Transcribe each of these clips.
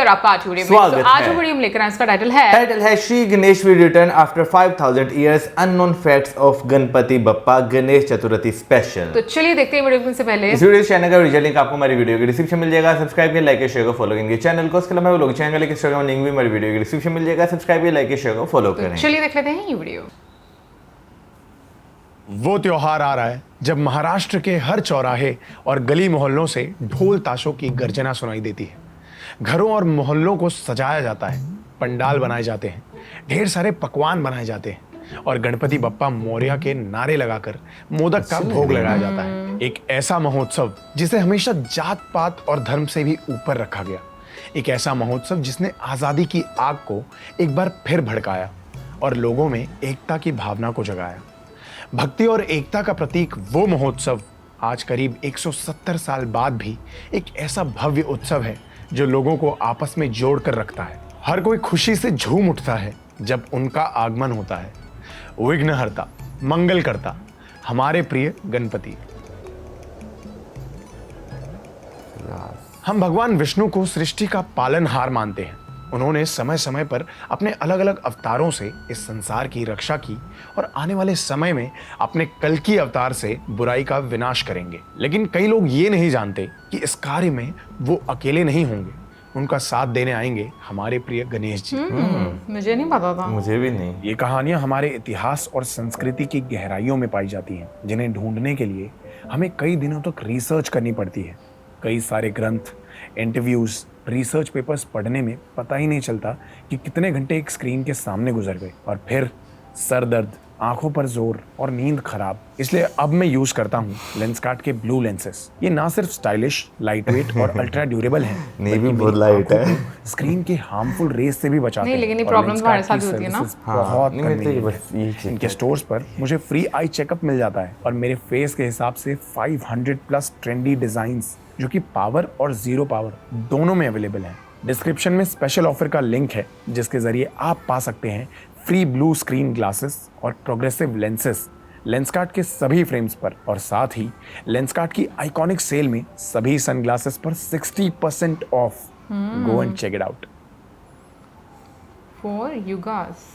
और आपका आज वीडियो में। स्वागत आज है। जो वीडियो हम लेकर आए इसका टाइटल है Shri Ganesh will return after 5000 years, unknown facts of Ganpati Bappa Ganesh Chaturthi special. तो चलिए देखते हैं वीडियो से पहले इस वीडियो चैनल का ओरिजिनल लिंक आपको हमारी वीडियो के डिस्क्रिप्शन मिल जाएगा। सब्सक्राइब करिए, लाइक शेयर को फॉलो करेंगे चैनल को। उसके अलावा वो लोग चैनल के इंस्टाग्राम लिंक भी हमारी वीडियो के डिस्क्रिप्शन मिल जाएगा। सब्सक्राइब करिए, लाइक शेयर को फॉलो करें। चलिए देख लेते हैं ये वीडियो। वो त्योहार आ रहा है जब महाराष्ट्र के हर चौराहे और गली मोहल्लों से ढोल ताशों की गर्जना सुनाई देती है। घरों और मोहल्लों को सजाया जाता है, पंडाल बनाए जाते हैं, ढेर सारे पकवान बनाए जाते हैं और गणपति बप्पा मोरया के नारे लगाकर मोदक का भोग लगाया जाता है। एक ऐसा महोत्सव जिसे हमेशा जात पात और धर्म से भी ऊपर रखा गया। एक ऐसा महोत्सव जिसने आजादी की आग को एक बार फिर भड़काया और लोगों में एकता की भावना को जगाया। भक्ति और एकता का प्रतीक वो महोत्सव आज करीब 170 साल बाद भी एक ऐसा भव्य उत्सव है जो लोगों को आपस में जोड़कर रखता है। हर कोई खुशी से झूम उठता है जब उनका आगमन होता है। विघ्नहर्ता, मंगलकर्ता, हमारे प्रिय गणपति। हम भगवान विष्णु को सृष्टि का पालनहार मानते हैं। उन्होंने समय समय पर अपने अलग अलग अवतारों से इस संसार की रक्षा की और आने वाले समय में अपने कल्कि अवतार से बुराई का विनाश करेंगे। लेकिन कई लोग ये नहीं जानते कि इस कार्य में वो अकेले नहीं होंगे, उनका साथ देने आएंगे हमारे प्रिय गणेश जी। मुझे नहीं पता था। मुझे भी नहीं। ये कहानियां हमारे इतिहास और संस्कृति की गहराइयों में पाई जाती हैं, जिन्हें ढूंढने के लिए हमें कई दिनों तक रिसर्च करनी पड़ती है। कई सारे ग्रंथ, इंटरव्यूज, रिसर्च पेपर्स पढ़ने में पता ही नहीं चलता कि कितने घंटे एक स्क्रीन के सामने गुजर गए। और फिर सर दर्द, आंखों पर जोर और नींद खराब। इसलिए अब मैं यूज करता हूँ लेंसकार्ट के ब्लू लेंसेस। ये ना सिर्फ स्टाइलिश, लाइटवेट और अल्ट्रा ड्यूरेबल हैं, नहीं भी बल्कि बहुत मेरी लाइट है। आंखों को स्क्रीन के हार्मफुल रेस से भी बचाते नहीं, हैं। लेकिन ये और प्रॉब्लम हमारे लेंसकार्ट साथ की भी होती है ना। सर्विसेज बहुत नहीं, मैं तो ये convenient बस है। यही चीज़ इनके स्टोर्स पर मुझे फ्री आई चेकअप मिल जाता है और मेरे फेस के हिसाब से 500 प्लस ट्रेंडी डिजाइन्स जो कि पावर और जीरो पावर दोनों में अवेलेबल हैं। डिस्क्रिप्शन में स्पेशल ऑफर का लिंक है जिसके जरिए आप पा सकते हैं फ्री ब्लू स्क्रीन ग्लासेस और प्रोग्रेसिव लेंसेस लेंसकार्ट के सभी फ्रेम्स पर। और साथ ही लेंसकार्ट की आइकॉनिक सेल में सभी सनग्लासेस पर 60% off. Go and check it out. For युगास।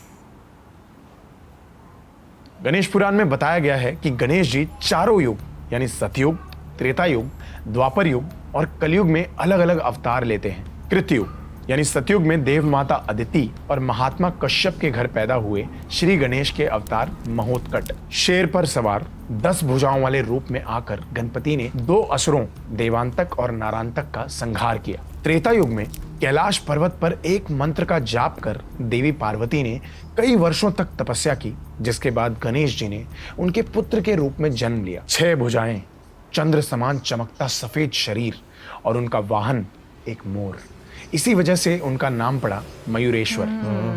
गणेश पुराण में बताया गया है कि गणेश जी चारों युग यानी सतयुग, त्रेता युग, द्वापर युग और कलयुग में अलग अलग अवतार लेते हैं। कृतयुग यानी सतयुग में देव माता अदिति और महात्मा कश्यप के घर पैदा हुए श्री गणेश के अवतार महोत्कट शेर पर सवार 10 भुजाओं वाले रूप में आकर गणपति ने 2 असुरों देवांतक और नारांतक का संहार किया। त्रेता युग में कैलाश पर्वत पर एक मंत्र का जाप कर देवी पार्वती ने कई वर्षों तक तपस्या की, जिसके बाद गणेश जी ने उनके पुत्र के रूप में जन्म लिया। 6 भुजाएं, चंद्र समान चमकता सफेद शरीर और उनका वाहन एक मोर। इसी वजह से उनका नाम पड़ा मयूरेश्वर।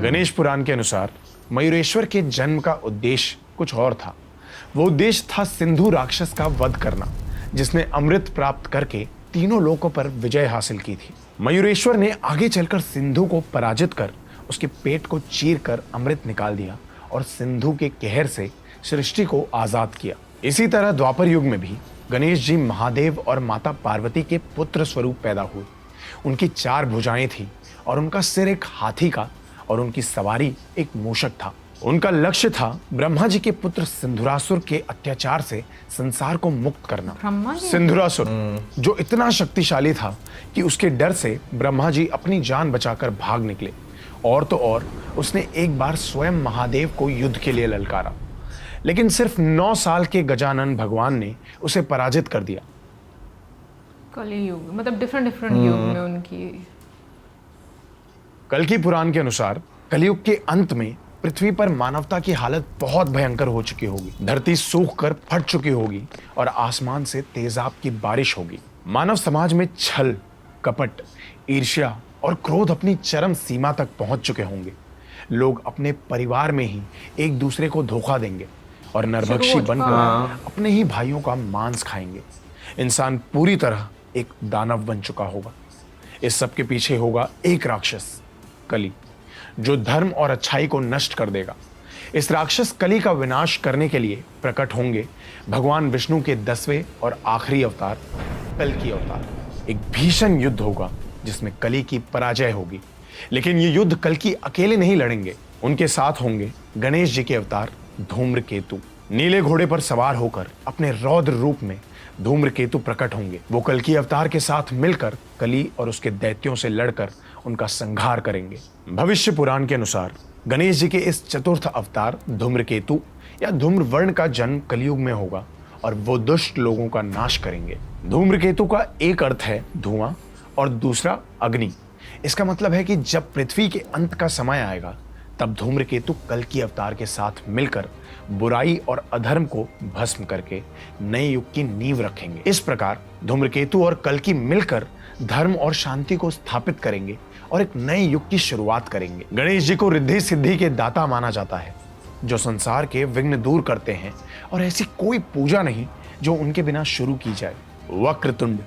गणेश पुराण के अनुसार मयूरेश्वर के जन्म का उद्देश्य कुछ और था। वो उद्देश्य था सिंधु राक्षस का वध करना, जिसने अमृत प्राप्त करके तीनों लोकों पर विजय हासिल की थी। मयूरेश्वर ने आगे चलकर सिंधु को पराजित कर उसके पेट को चीर कर अमृत निकाल दिया और सिंधु के कहर से सृष्टि को आजाद किया। इसी तरह द्वापर युग में भी गणेश जी महादेव और माता पार्वती के पुत्र स्वरूप पैदा हुए। उनकी 4 भुजाएं थी और उनका सिर एक हाथी का और उनकी सवारी एक मूषक था। उनका लक्ष्य था ब्रह्मा जी के पुत्र सिंधुरासुर के अत्याचार से संसार को मुक्त करना। सिंधुरासुर जो इतना शक्तिशाली था कि उसके डर से ब्रह्मा जी अपनी जान बचाकर भाग निकले। और तो और उसने एक बार स्वयं महादेव को युद्ध के लिए ललकारा, लेकिन सिर्फ 9 साल के गजानन भगवान ने उसे पराजित कर दिया। कलयुग मतलब डिफरेंट युग में उनकी। कल्कि पुराण के अनुसार कलयुग के अंत में पृथ्वी पर मानवता की हालत बहुत भयंकर हो चुकी होगी। धरती सूख कर फट चुकी होगी और आसमान से तेजाब की बारिश होगी। मानव समाज में छल, कपट, ईर्ष्या और क्रोध अपनी चरम सीमा तक पहुंच चुके होंगे। लोग अपने परिवार में ही एक दूसरे को धोखा देंगे और नरभक्षी बनकर अपने ही भाइयों का मांस खाएंगे। इंसान पूरी तरह एक दानव बन चुका होगा। इस सब के पीछे होगा एक राक्षस, कली, जो धर्म और अच्छाई को नष्ट कर देगा। इस राक्षस कली का विनाश करने के लिए प्रकट होंगे भगवान विष्णु के 10वें और आखिरी अवतार कल्कि अवतार। एक भीषण युद्ध होगा जिसमें कली की पराजय होगी। लेकिन ये युद्ध कल्कि अकेले नहीं लड़ेंगे, उनके साथ होंगे गणेश जी के अवतार धूम्रकेतु। नीले घोड़े पर सवार होकर अपने रौद्र रूप में धूम्रकेतु प्रकट होंगे। वो कल्कि अवतार के साथ मिलकर कली और उसके दैत्यों से लड़कर उनका संहार करेंगे। भविष्य पुराण के अनुसार गणेश जी के इस चतुर्थ अवतार धूम्रकेतु या धूम्रवर्ण का जन्म कलयुग में होगा और वो दुष्ट लोगों का नाश करेंगे। धूम्रकेतु का एक अर्थ है धुआं और दूसरा अग्नि। इसका मतलब है कि जब पृथ्वी के अंत का समय आएगा तब धूम्रकेतु कल्कि अवतार के साथ मिलकर बुराई और अधर्म को भस्म करके नए युग की नींव रखेंगे। इस प्रकार धूम्रकेतु और कल्कि मिलकर धर्म और शांति को स्थापित करेंगे और एक नए युग की शुरुआत करेंगे। गणेश जी को रिद्धि सिद्धि के दाता माना जाता है, जो संसार के विघ्न दूर करते हैं और ऐसी कोई पूजा नहीं जो उनके बिना शुरू की जाए। वक्रतुंड,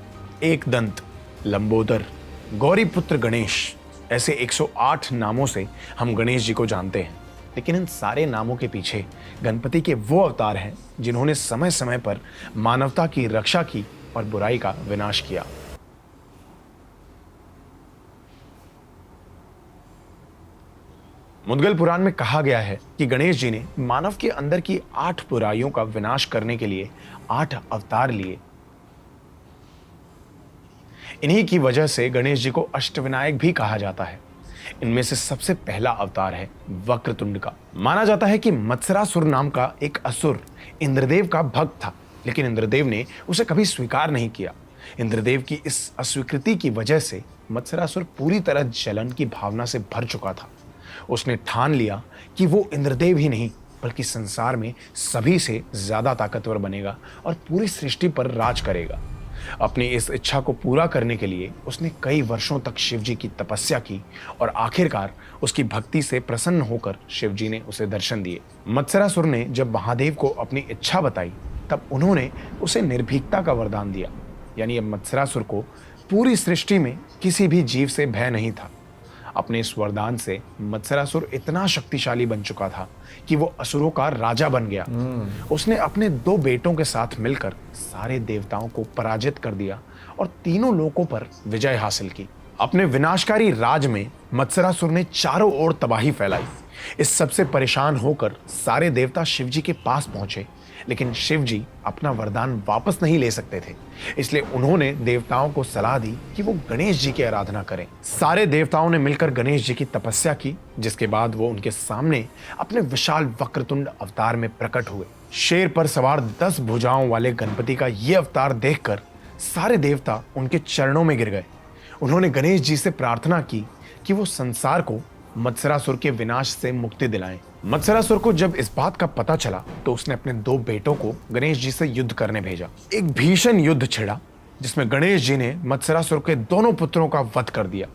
एकदंत, लंबोदर, गौरीपुत्र गणेश, ऐसे 108 नामों से हम गणेश जी को जानते हैं। लेकिन इन सारे नामों के पीछे गणपति के वो अवतार हैं जिन्होंने समय समय पर मानवता की रक्षा की और बुराई का विनाश किया। मुद्गल पुराण में कहा गया है कि गणेश जी ने मानव के अंदर की 8 बुराइयों का विनाश करने के लिए 8 अवतार लिए। इन्हीं की वजह से गणेश जी को अष्टविनायक भी कहा जाता है। इनमें से सबसे पहला अवतार है वक्रतुंड का। माना जाता है कि मत्सरासुर नाम का एक असुर इंद्रदेव का भक्त था, लेकिन इंद्रदेव ने उसे कभी स्वीकार नहीं किया। इंद्रदेव की इस अस्वीकृति की वजह से मत्सरासुर पूरी तरह जलन की भावना से भर चुका था। उसने ठान लिया कि वो इंद्रदेव ही नहीं बल्कि संसार में सभी से ज्यादा ताकतवर बनेगा और पूरी सृष्टि पर राज करेगा। अपनी इस इच्छा को पूरा करने के लिए उसने कई वर्षों तक शिव जी की तपस्या की और आखिरकार उसकी भक्ति से प्रसन्न होकर शिव जी ने उसे दर्शन दिए। मत्सरासुर ने जब महादेव को अपनी इच्छा बताई तब उन्होंने उसे निर्भीकता का वरदान दिया। यानी अब मत्सरासुर को पूरी सृष्टि में किसी भी जीव से भय नहीं था। अपने इस वरदान से मत्सरासुर इतना शक्तिशाली बन चुका था कि वो असुरों का राजा बन गया। उसने अपने 2 बेटों के साथ मिलकर सारे देवताओं को पराजित कर दिया और तीनों लोकों पर विजय हासिल की। अपने विनाशकारी राज में मत्सरासुर ने चारों ओर तबाही फैलाई। इस सबसे परेशान होकर सारे देवता शिव जी के पास पहुंचे, लेकिन शिव जी अपना वरदान वापस नहीं ले सकते थे। इसलिए उन्होंने देवताओं को सलाह दी कि वो गणेश जी की आराधना करें। सारे देवताओं ने मिलकर गणेश जी की तपस्या की, जिसके बाद वो उनके सामने अपने विशाल वक्रतुंड अवतार में प्रकट हुए। शेर पर सवार 10 भुजाओं वाले गणपति का ये अवतार देखकर सारे देवता उनके चरणों में गिर गए। उन्होंने गणेश जी से प्रार्थना की कि वो संसार को मत्सरासुर के विनाश से मुक्ति दिलाएं। मत्सरासुर को जब इस बात का पता चला तो उसने अपने 2 बेटों को गणेश जी से युद्ध करने भेजा। एक भीषण युद्ध छिड़ा जिसमें गणेश जी ने मत्सरासुर के दोनों पुत्रों का वध कर दिया।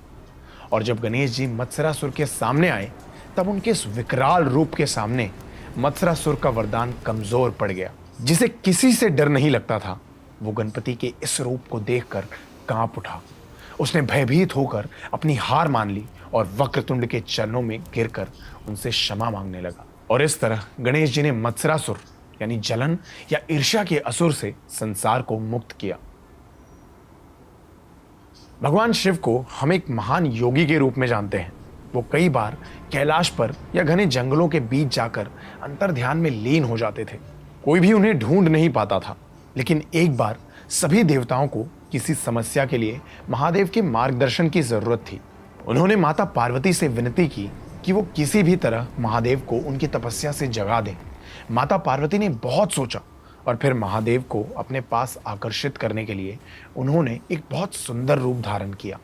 और जब गणेश जी मत्सरासुर के सामने आए तब उनके इस विकराल रूप के सामने मत्सरासुर का वरदान कमजोर पड़ गया। जिसे किसी से डर नहीं लगता था वो गणपति के इस रूप को देखकर कांप उठा। उसने भयभीत होकर अपनी हार मान ली और वक्रतुंड के चरणों में गिरकर उनसे क्षमा मांगने लगा। और इस तरह गणेश जी ने मत्सरासुर यानी जलन या ईर्ष्या के असुर से संसार को मुक्त किया। भगवान शिव को हम एक महान योगी के रूप में जानते हैं। वो कई बार कैलाश पर या घने जंगलों के बीच जाकर अंतर्ध्यान में लीन हो जाते थे। कोई भी उन्हें ढूंढ नहीं पाता था। लेकिन एक बार सभी देवताओं को किसी समस्या के लिए महादेव के मार्गदर्शन की जरूरत थी। उन्होंने माता पार्वती से विनती की कि वो किसी भी तरह महादेव को उनकी तपस्या से जगा दें। माता पार्वती ने बहुत सोचा और फिर महादेव को अपने पास आकर्षित करने के लिए उन्होंने एक बहुत सुंदर रूप धारण किया।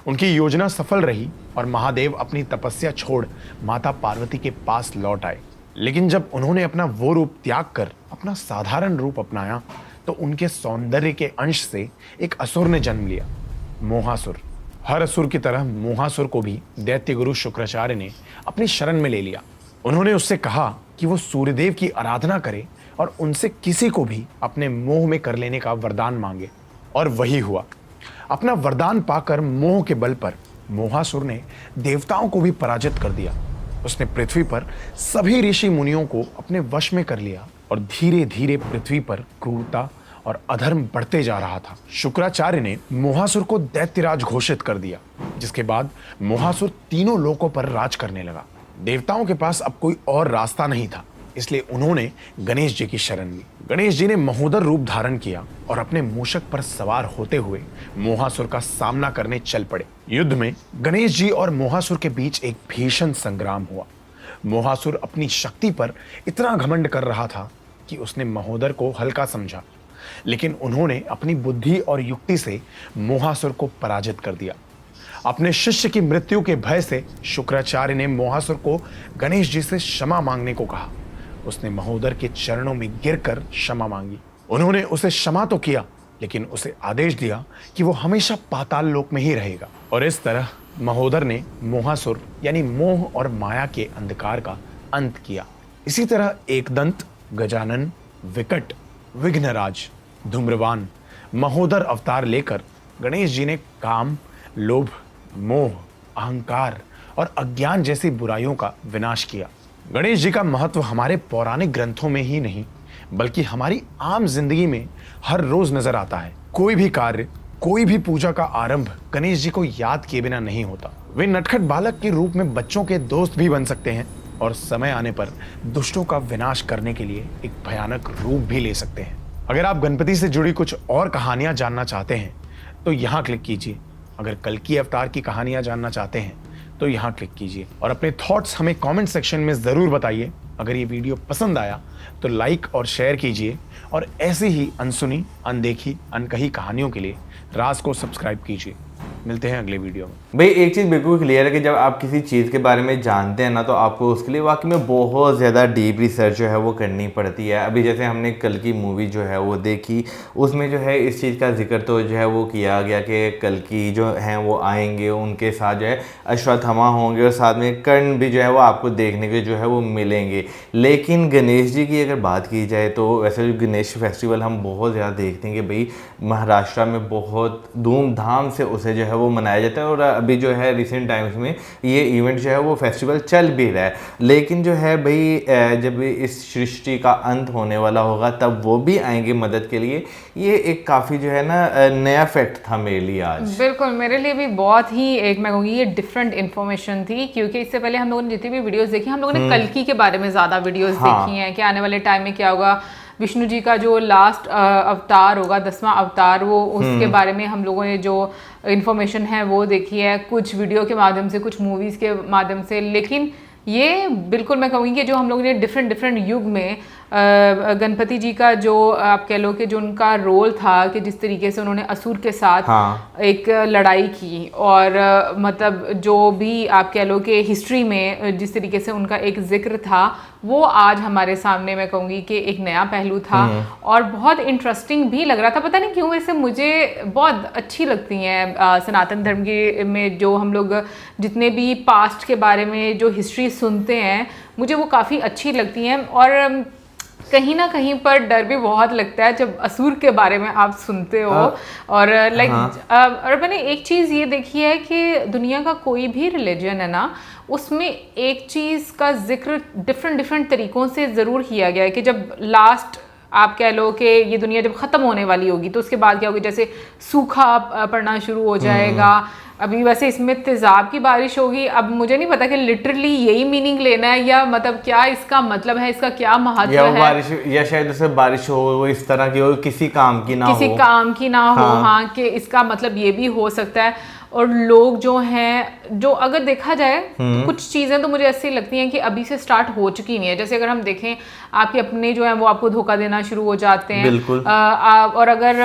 उनकी योजना सफल रही और महादेव अपनी तपस्या छोड़ माता पार्वती के पास लौट आए। लेकिन जब उन्होंने अपना वो रूप त्याग कर अपना साधारण रूप अपनाया तो उनके सौंदर्य के अंश से एक असुर ने जन्म लिया, मोहासुर। हर असुर की तरह मोहासुर को भी दैत्य गुरु शुक्राचार्य ने अपनी शरण में ले लिया। उन्होंने उससे कहा कि वो सूर्यदेव की आराधना करे और उनसे किसी को भी अपने मोह में कर लेने का वरदान मांगे। और वही हुआ। अपना वरदान पाकर मोह के बल पर मोहासुर ने देवताओं को भी पराजित कर दिया। उसने पृथ्वी पर सभी ऋषि मुनियों को अपने वश में कर लिया और धीरे धीरे पृथ्वी पर क्रूरता और अधर्म बढ़ते जा रहा था। शुक्राचार्य ने मोहासुर को दैत्यराज घोषित कर दिया, जिसके बाद मोहासुर तीनों लोकों पर राज करने लगा। देवताओं के पास अब कोई और रास्ता नहीं था, इसलिए उन्होंने गणेश जी की शरण ली। गणेश जी ने महोदर रूप धारण किया और अपने मूषक पर सवार होते हुए मोहासुर का सामना करने चल पड़े। युद्ध में गणेश जी और मोहासुर के बीच एक भीषण संग्राम हुआ। मोहासुर अपनी शक्ति पर इतना घमंड कर रहा था कि उसने महोदर को हल्का समझा, लेकिन उन्होंने अपनी बुद्धि और युक्ति से मोहासुर को पराजित कर दिया। अपने शिष्य की मृत्यु के भय से शुक्राचार्य ने मोहासुर को गणेश जी से क्षमा मांगने को कहा। उसने महोदर के चरणों में गिरकर क्षमा मांगी। उन्होंने उसे क्षमा तो किया, लेकिन उसे आदेश दिया कि वो हमेशा पाताल लोक में ही रहेगा। और इस तरह महोदर ने मोहासुर यानी मोह और माया के अंधकार का अंत किया। इसी तरह एकदंत, गजानन, विकट, विघ्नराज, धूम्रवान, महोदर अवतार लेकर गणेश जी ने काम, लोभ, मोह, अहंकार और अज्ञान जैसी बुराइयों का विनाश किया। गणेश जी का महत्व हमारे पौराणिक ग्रंथों में ही नहीं, बल्कि हमारी आम जिंदगी में हर रोज नजर आता है। कोई भी कार्य, कोई भी पूजा का आरंभ गणेश जी को याद किए बिना नहीं होता। वे नटखट बालक के रूप में बच्चों के दोस्त भी बन सकते हैं और समय आने पर दुष्टों का विनाश करने के लिए एक भयानक रूप भी ले सकते हैं। अगर आप गणपति से जुड़ी कुछ और कहानियां जानना चाहते हैं तो यहाँ क्लिक कीजिए। अगर कल्कि अवतार की कहानियां जानना चाहते हैं तो यहाँ क्लिक कीजिए और अपने थॉट्स हमें कमेंट सेक्शन में ज़रूर बताइए। अगर ये वीडियो पसंद आया तो लाइक और शेयर कीजिए और ऐसी ही अनसुनी, अनदेखी, अनकही कहानियों के लिए राज को सब्सक्राइब कीजिए। मिलते हैं अगले वीडियो में। भाई एक चीज़ बिल्कुल क्लियर है कि जब आप किसी चीज़ के बारे में जानते हैं ना, तो आपको उसके लिए वाकई में बहुत ज़्यादा डीप रिसर्च जो है वो करनी पड़ती है। अभी जैसे हमने कल की मूवी जो है वो देखी, उसमें जो है इस चीज़ का जिक्र तो जो है वो किया गया कि कल की जो हैं वो आएंगे, उनके साथ जो है अश्वत्थामा होंगे और साथ में कर्ण भी जो है वो आपको देखने के जो है वो मिलेंगे। लेकिन गणेश जी की अगर बात की जाए तो वैसे जो गणेश फेस्टिवल हम बहुत ज़्यादा देखते हैं कि भाई महाराष्ट्र में बहुत धूमधाम से उसे जो है वो मनाया जाता है और अभी जो है रिसेंट टाइम्स में ये इवेंट जो है वो फेस्टिवल चल भी रहा है। लेकिन जो है भाई जब इस सृष्टि का अंत होने वाला होगा तब वो भी आएंगे मदद के लिए। ये एक काफ़ी जो है ना नया फैक्ट था मेरे लिए आज। बिल्कुल, मेरे लिए भी बहुत ही एक मैं कहूँगी ये डिफरेंट इन्फॉर्मेशन थी, क्योंकि इससे पहले हम लोगों ने जितनी भी वीडियोस देखी, हम लोगों ने कल्कि के बारे में ज़्यादा वीडियोस देखी हैं कि आने वाले टाइम में क्या होगा। विष्णु जी का जो लास्ट अवतार होगा, 10वां अवतार, वो उसके बारे में हम लोगों ने जो इन्फॉर्मेशन है वो देखी है, कुछ वीडियो के माध्यम से, कुछ मूवीज़ के माध्यम से। लेकिन ये बिल्कुल मैं कहूँगी कि जो हम लोगों ने डिफरेंट युग में गणपति जी का जो आप कह लो कि जो उनका रोल था कि जिस तरीके से उन्होंने असुर के साथ एक लड़ाई की और मतलब जो भी आप कह लो कि हिस्ट्री में जिस तरीके से उनका एक जिक्र था, वो आज हमारे सामने मैं कहूँगी कि एक नया पहलू था और बहुत इंटरेस्टिंग भी लग रहा था। पता नहीं क्यों वैसे मुझे बहुत अच्छी लगती हैं सनातन धर्म की में जो हम लोग जितने भी पास्ट के बारे में जो हिस्ट्री सुनते हैं, मुझे वो काफ़ी अच्छी लगती हैं। और कहीं ना कहीं पर डर भी बहुत लगता है जब असुर के बारे में आप सुनते हो। और लाइक और मैंने एक चीज़ ये देखी है कि दुनिया का कोई भी रिलीजन है ना, उसमें एक चीज़ का जिक्र डिफरेंट तरीक़ों से ज़रूर किया गया है कि जब लास्ट आप कह लो कि ये दुनिया जब ख़त्म होने वाली होगी तो उसके बाद क्या होगी, जैसे सूखा पड़ना शुरू हो जाएगा। अभी वैसे इसमें तेज़ाब की बारिश होगी। अब मुझे नहीं पता कि लिटरली यही मीनिंग लेना है या मतलब क्या इसका मतलब है, इसका क्या महत्व है। बारिश या शायद उसे बारिश हो वो इस तरह की हो, किसी काम की ना हो। हाँ, कि इसका मतलब ये भी हो सकता है। और लोग जो हैं, जो अगर देखा जाए तो कुछ चीज़ें तो मुझे ऐसी लगती हैं कि अभी से स्टार्ट हो चुकी नहीं है। जैसे अगर हम देखें, आपके अपने जो हैं वो आपको धोखा देना शुरू हो जाते हैं। बिल्कुल। और अगर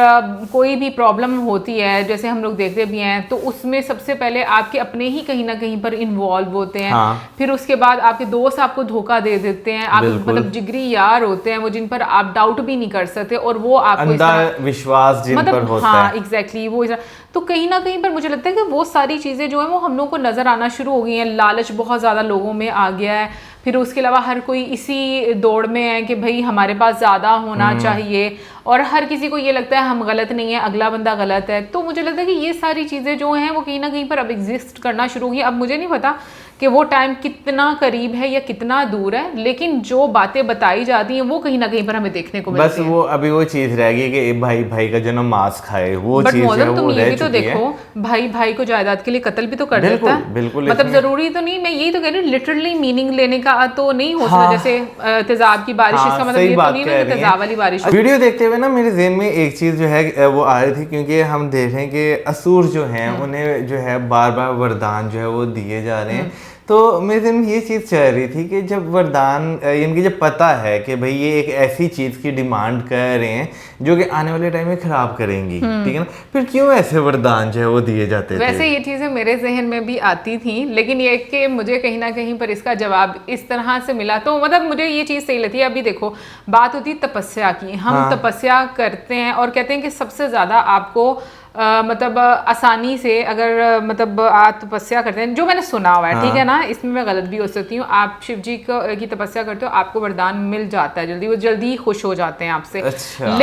कोई भी प्रॉब्लम होती है, जैसे हम लोग देखते भी हैं, तो उसमें सबसे पहले आपके अपने ही कहीं ना कहीं पर इन्वॉल्व होते हैं। फिर उसके बाद आपके दोस्त आपको धोखा दे देते हैं। आप मतलब जिगरी यार होते हैं वो, जिन पर आप डाउट भी नहीं कर सकते और वो आपको विश्वास जिन पर होता है। हाँ, एग्जैक्टली वो। तो कहीं ना कहीं पर मुझे लगता है कि वो सारी चीज़ें जो है वो हम लोगों को नज़र आना शुरू हो गई हैं। लालच बहुत ज़्यादा लोगों में आ गया है। फिर उसके अलावा हर कोई इसी दौड़ में है कि भाई हमारे पास ज़्यादा होना चाहिए और हर किसी को ये लगता है हम गलत नहीं है, अगला बंदा गलत है। तो मुझे लगता है कि ये सारी चीज़ें जो हैं वो कहीं ना कहीं पर अब एग्जिस्ट करना शुरू हुई। अब मुझे नहीं पता कि वो टाइम कितना करीब है या कितना दूर है, लेकिन जो बातें बताई जाती हैं वो कहीं ना कहीं पर हमें देखने को मिलती बस वो अभी वो चीज रह गई कि भाई भाई का जो ना मांस खाए, वो बट चीज है मौजम तुम वो ये रह भी तो चुकी है। देखो, भाई भाई को जायदाद के लिए कत्ल भी तो कर देता है। बिल्कुल मतलब जरूरी तो नहीं, मैं यही तो कह रही हूँ लिटरली मीनिंग लेने का तो नहीं हो सकता। जैसे तेजाब की बारिश, इसका मतलब ये तो नहीं ना कि तेजाब वाली बारिश। वीडियो देखते हुए ना मेरे ज़हन में एक चीज जो है वो आ रही थी, क्योंकि हम देख रहे हैं कि असुर जो हैं उन्हें जो है बार बार वरदान जो है वो दिए जा रहे हैं। तो मेरे दिन में ये चीज़ चल रही थी कि जब वरदान इनकी जब पता है कि भाई ये एक ऐसी चीज़ की डिमांड कर रहे हैं जो कि आने वाले टाइम में ख़राब करेंगी, ठीक है ना, फिर क्यों ऐसे वरदान जो है वो दिए जाते थे? वैसे ये चीज़ें मेरे जहन में भी आती थी, लेकिन ये कि मुझे कहीं ना कहीं पर इसका जवाब इस तरह से मिला तो मतलब मुझे ये चीज़ सही लगती है। अभी देखो बात होती है तपस्या की, हम तपस्या करते हैं और कहते हैं कि सबसे ज़्यादा आपको मतलब आसानी से अगर मतलब आप तपस्या करते हैं, जो मैंने सुना हुआ है, ठीक है ना, इसमें मैं गलत भी हो सकती हूँ, आप शिव जी की तपस्या करते हो आपको वरदान मिल जाता है जल्दी, वो जल्दी खुश हो जाते हैं आपसे। अच्छा।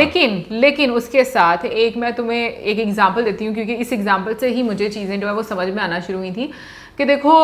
लेकिन उसके साथ एक मैं तुम्हें एक एग्जांपल देती हूँ, क्योंकि इस एग्जांपल से ही मुझे चीज़ें जो है वो समझ में आना शुरू हुई थी कि देखो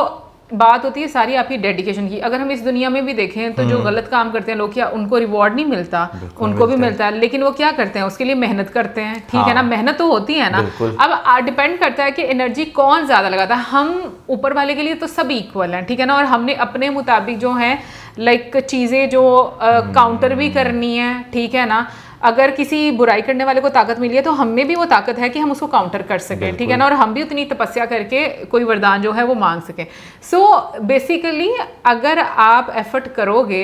बात होती है सारी आपकी डेडिकेशन की। अगर हम इस दुनिया में भी देखें तो जो गलत काम करते हैं लोग, क्या उनको रिवॉर्ड नहीं मिलता? उनको भी मिलता है, लेकिन वो क्या करते हैं उसके लिए मेहनत करते हैं, ठीक है ना, मेहनत तो होती है ना। अब डिपेंड करता है कि एनर्जी कौन ज्यादा लगाता है। हम ऊपर वाले के लिए तो सब इक्वल हैं, ठीक है ना, और हमने अपने मुताबिक जो है लाइक चीजें जो काउंटर भी करनी है, ठीक है ना। अगर किसी बुराई करने वाले को ताकत मिली है तो हमें भी वो ताकत है कि हम उसको काउंटर कर सकें, ठीक है ना, और हम भी उतनी तपस्या करके कोई वरदान जो है वो मांग सकें। सो बेसिकली अगर आप एफर्ट करोगे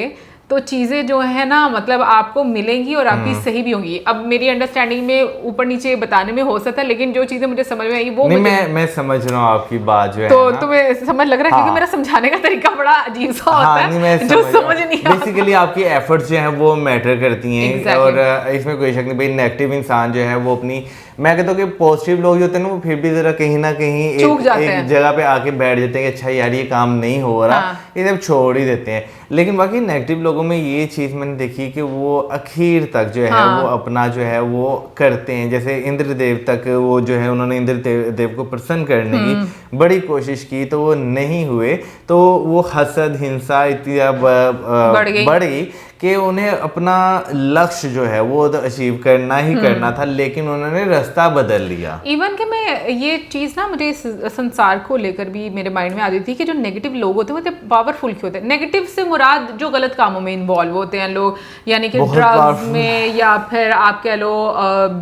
तो चीज़ें जो है ना मतलब आपको मिलेंगी और आपकी सही भी होंगी। अब मेरी अंडरस्टैंडिंग में ऊपर नीचे बताने में हो सकता है, लेकिन जो चीज़ें मुझे समझ में आई वो नहीं, मैं समझ रहा हूँ आपकी बात जो है तो ना। तुम्हें समझ लग रहा है, क्योंकि मेरा समझाने का तरीका बड़ा अजीब सा होता है, जो समझ नहीं आता। बेसिकली आपकी एफर्ट्स जो हैं वो मैटर करती हैं और इसमें कोई शक नहीं। भाई नेगेटिव इंसान जो है वो अपनी, मैं कहता हूँ कि पॉजिटिव लोग जो होते हैं ना वो फिर भी जरा कहीं ना कहीं एक जगह पे आके बैठ जाते हैं कि अच्छा यार ये काम नहीं हो रहा, ये सब छोड़ ही देते हैं। लेकिन बाकी नेगेटिव लोगों में ये चीज़ मैंने देखी कि वो आखिर तक जो है वो अपना जो है वो करते हैं। जैसे इंद्रदेव तक वो जो है उन्होंने इंद्रदेव को प्रसन्न करने की बड़ी कोशिश की तो वो नहीं हुए, तो वो हसद हिंसा इतनी बढ़ गई कि उन्हें अपना लक्ष्य जो है वो अचीव करना ही करना था, लेकिन उन्होंने रास्ता बदल लिया। इवन कि मैं ये चीज़ ना मुझे इस संसार को लेकर भी मेरे माइंड में आती थी कि जो नेगेटिव लोग होते हैं वो पावरफुल क्यों होते हैं। नेगेटिव से मुराद जो गलत कामों में इन्वॉल्व होते हैं लोग, यानी कि ड्रग्स में या फिर आप कह लो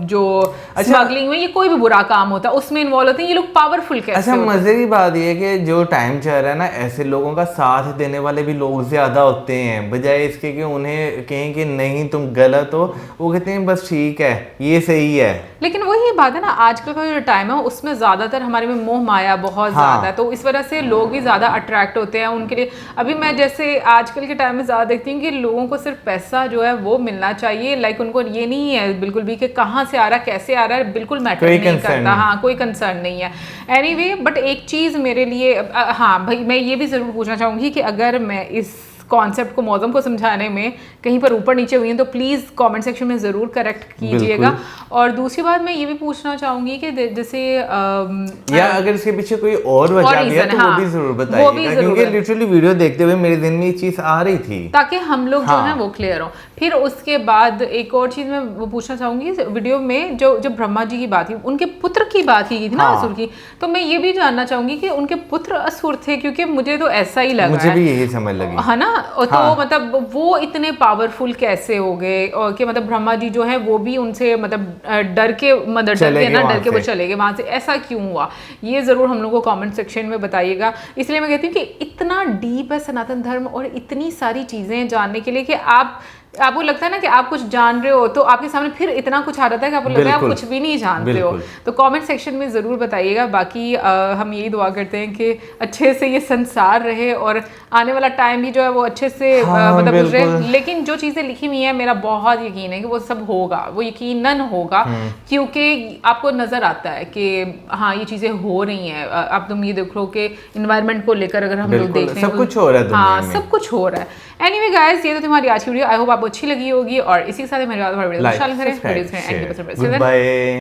जो स्मगलिंग में, ये कोई भी बुरा काम होता है उसमें इन्वॉल्व होते हैं ये लोग पावरफुल कैसे अच्छा, मजे की बात ये है कि जो टाइम चल रहा है ना ऐसे लोगों का साथ देने वाले भी लोग ज्यादा होते हैं, बजाय इसके कि उन्हें कहें कि नहीं तुम गलत हो, वो कहते हैं बस ठीक है ये सही है। लेकिन वही बात है ना, आजकल का जो टाइम है उसमें ज्यादातर हमारे में मोह माया बहुत ज्यादा है, तो इस वजह से लोग भी ज्यादा अट्रैक्ट होते हैं उनके लिए। अभी मैं जैसे आजकल के टाइम में ज्यादा देखती हूँ कि लोगों को सिर्फ पैसा जो है वो मिलना चाहिए, लाइक उनको ये नहीं है बिल्कुल भी कि कहाँ से आ रहा है कैसे आ रहा है, बिल्कुल मैटर नहीं करता, हाँ कोई कंसर्न नहीं है। एनीवे बट एक चीज मेरे लिए हाँ भाई मैं ये भी जरूर पूछना चाहूंगी कि अगर मैं इस कॉन्सेप्ट को मौजम को समझाने में कहीं पर ऊपर नीचे हुई हैं तो प्लीज़ कमेंट सेक्शन में ज़रूर करेक्ट कीजिएगा। और दूसरी बात मैं ये भी पूछना चाहूँगी कि जैसे या अगर इसके पीछे कोई और वजह भी है तो वो भी ज़रूर बताइएगा, क्योंकि लिटरली वीडियो देखते हुए मेरे दिन में ये चीज़ आ रही थी, ताकि हम लोग जो है वो क्लियर हो। फिर उसके बाद एक और चीज़ मैं वो पूछना चाहूँगी, वीडियो में जो ब्रह्मा जी की बात थी, उनके पुत्र की बात की गई थी ना असुर की, तो मैं ये भी जानना चाहूँगी कि उनके पुत्र असुर थे, क्योंकि मुझे तो ऐसा ही लगा, मुझे भी यही समझ लगी है ना। तो मतलब वो इतने पावरफुल कैसे हो गए, और कि मतलब ब्रह्मा जी जो है वो भी उनसे मतलब डर के मतलब डर के वो चले गए वहां से, ऐसा क्यों हुआ ये जरूर हम लोगों को कमेंट सेक्शन में बताइएगा। इसलिए मैं कहती हूँ कि इतना डीप है सनातन धर्म और इतनी सारी चीजें जानने के लिए कि आपको लगता है ना कि आप कुछ जान रहे हो तो आपके सामने फिर इतना कुछ आ जाता है कि आपको लगता है आप कुछ भी नहीं जानते हो। तो कमेंट सेक्शन में ज़रूर बताइएगा। बाकी हम यही दुआ करते हैं कि अच्छे से ये संसार रहे और आने वाला टाइम भी जो है वो अच्छे से मतलब गुजरे। लेकिन जो चीज़ें लिखी हुई हैं मेरा बहुत यकीन है कि वो सब होगा, वो यकीनन होगा, क्योंकि आपको नज़र आता है कि हाँ ये चीज़ें हो रही हैं। अब तुम ये देखो कि इन्वायरमेंट को लेकर अगर हम लोग देख रहे हैं सब कुछ हो रहा है, हाँ सब कुछ हो रहा है। एनीवे गाइस ये तो तुम्हारी आज की वीडियो, आई होप आपको अच्छी लगी होगी और इसी के साथ मेरे वीडियो